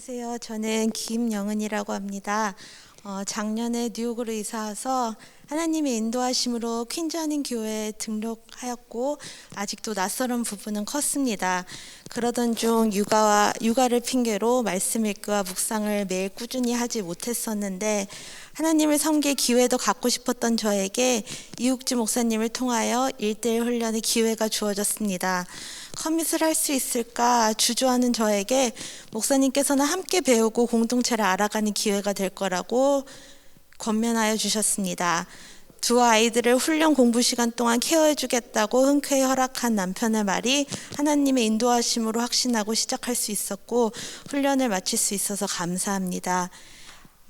안녕하세요. 저는 김영은이라고 합니다. 작년에 뉴욕으로 이사 와서 하나님의 인도하심으로 퀸즈하는 교회에 등록하였고 아직도 낯설은 부분은 컸습니다. 그러던 중 육아를 핑계로 말씀 읽기와 묵상을 매일 꾸준히 하지 못했었는데 하나님을 섬길 기회도 갖고 싶었던 저에게 이욱주 목사님을 통하여 1:1 훈련의 기회가 주어졌습니다. 커밋을 할 수 있을까 주저하는 저에게 목사님께서는 함께 배우고 공동체를 알아가는 기회가 될 거라고 권면하여 주셨습니다. 두 아이들을 훈련 공부 시간 동안 케어해 주겠다고 흔쾌히 허락한 남편의 말이 하나님의 인도하심으로 확신하고 시작할 수 있었고 훈련을 마칠 수 있어서 감사합니다.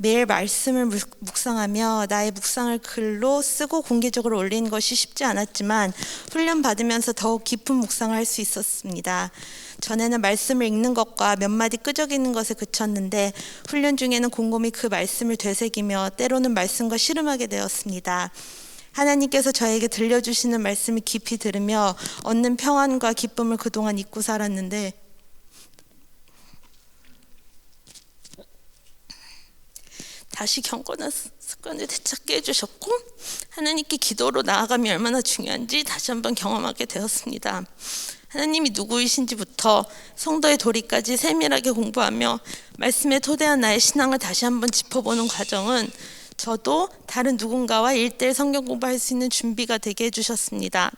매일 말씀을 묵상하며 나의 묵상을 글로 쓰고 공개적으로 올리는 것이 쉽지 않았지만 훈련 받으면서 더욱 깊은 묵상을 할 수 있었습니다. 전에는 말씀을 읽는 것과 몇 마디 끄적이는 것에 그쳤는데 훈련 중에는 곰곰이 그 말씀을 되새기며 때로는 말씀과 씨름하게 되었습니다. 하나님께서 저에게 들려주시는 말씀을 깊이 들으며 얻는 평안과 기쁨을 그동안 잊고 살았는데 다시 경건한 습관을 되찾게 해주셨고 하나님께 기도로 나아감이 얼마나 중요한지 다시 한번 경험하게 되었습니다. 하나님이 누구이신지부터 성도의 도리까지 세밀하게 공부하며 말씀에 토대한 나의 신앙을 다시 한번 짚어보는 과정은 저도 다른 누군가와 1:1 성경 공부할 수 있는 준비가 되게 해주셨습니다.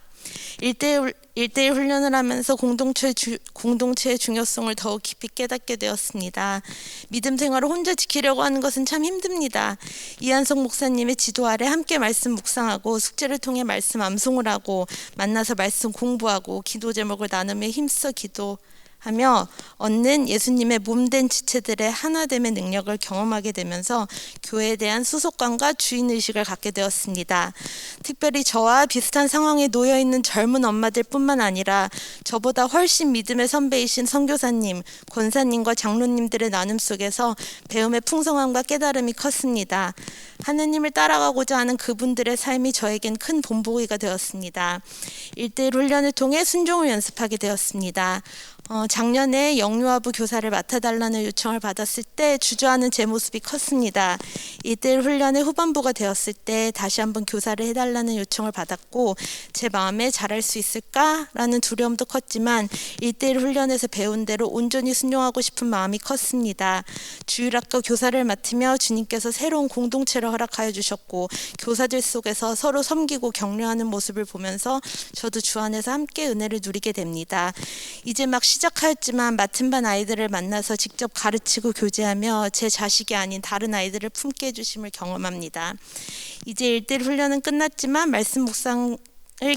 1:1 훈련을 하면서 공동체의 중요성을 더욱 깊이 깨닫게 되었습니다. 믿음 생활을 혼자 지키려고 하는 것은 참 힘듭니다. 이한석 목사님의 지도 아래 함께 말씀 묵상하고 숙제를 통해 말씀 암송을 하고 만나서 말씀 공부하고 기도 제목을 나누며 힘써 기도하며 얻는 예수님의 몸된 지체들의 하나됨의 능력을 경험하게 되면서 교회에 대한 소속감과 주인의식을 갖게 되었습니다. 특별히 저와 비슷한 상황에 놓여있는 젊은 엄마들 뿐만 아니라 저보다 훨씬 믿음의 선배이신 선교사님, 권사님과 장로님들의 나눔 속에서 배움의 풍성함과 깨달음이 컸습니다. 하느님을 따라가고자 하는 그분들의 삶이 저에겐 큰 본보기가 되었습니다. 1:1 훈련을 통해 순종을 연습하게 되었습니다. 작년에 영유아부 교사를 맡아달라는 요청을 받았을 때 주저하는 제 모습이 컸습니다. 1:1 훈련의 후반부가 되었을 때 다시 한번 교사를 해달라는 요청을 받았고 제 마음에 잘할 수 있을까라는 두려움도 컸지만 1:1 훈련에서 배운 대로 온전히 순종하고 싶은 마음이 컸습니다. 주일학교 교사를 맡으며 주님께서 새로운 공동체를 허락하여 주셨고 교사들 속에서 서로 섬기고 격려하는 모습을 보면서 저도 주 안에서 함께 은혜를 누리게 됩니다. 이제 막 시작하였지만 맡은 반 아이들을 만나서 직접 가르치고 교제하며 제 자식이 아닌 다른 아이들을 품게 해주심을 경험합니다. 이제 1:1 훈련은 끝났지만 말씀 묵상을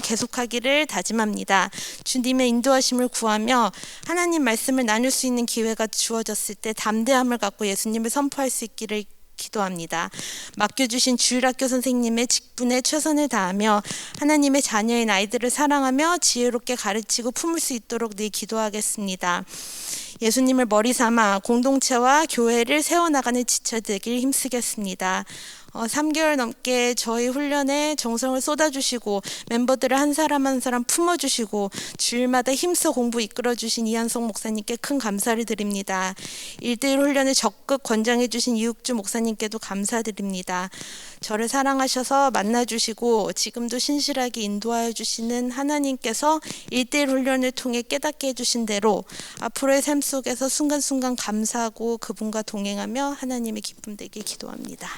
계속하기를 다짐합니다. 주님의 인도하심을 구하며 하나님 말씀을 나눌 수 있는 기회가 주어졌을 때 담대함을 갖고 예수님을 선포할 수 있기를 기도합니다. 맡겨주신 주일학교 선생님의 직분에 최선을 다하며 하나님의 자녀인 아이들을 사랑하며 지혜롭게 가르치고 품을 수 있도록 늘 기도하겠습니다. 예수님을 머리 삼아 공동체와 교회를 세워나가는 지체되길 힘쓰겠습니다. 3개월 넘게 저희 훈련에 정성을 쏟아주시고 멤버들을 한 사람 한 사람 품어주시고 주일마다 힘써 공부 이끌어주신 이한석 목사님께 큰 감사를 드립니다. 1:1 훈련을 적극 권장해주신 이욱주 목사님께도 감사드립니다. 저를 사랑하셔서 만나주시고 지금도 신실하게 인도하여 주시는 하나님께서 1:1 훈련을 통해 깨닫게 해주신 대로 앞으로의 삶 속에서 순간순간 감사하고 그분과 동행하며 하나님의 기쁨 되길 기도합니다.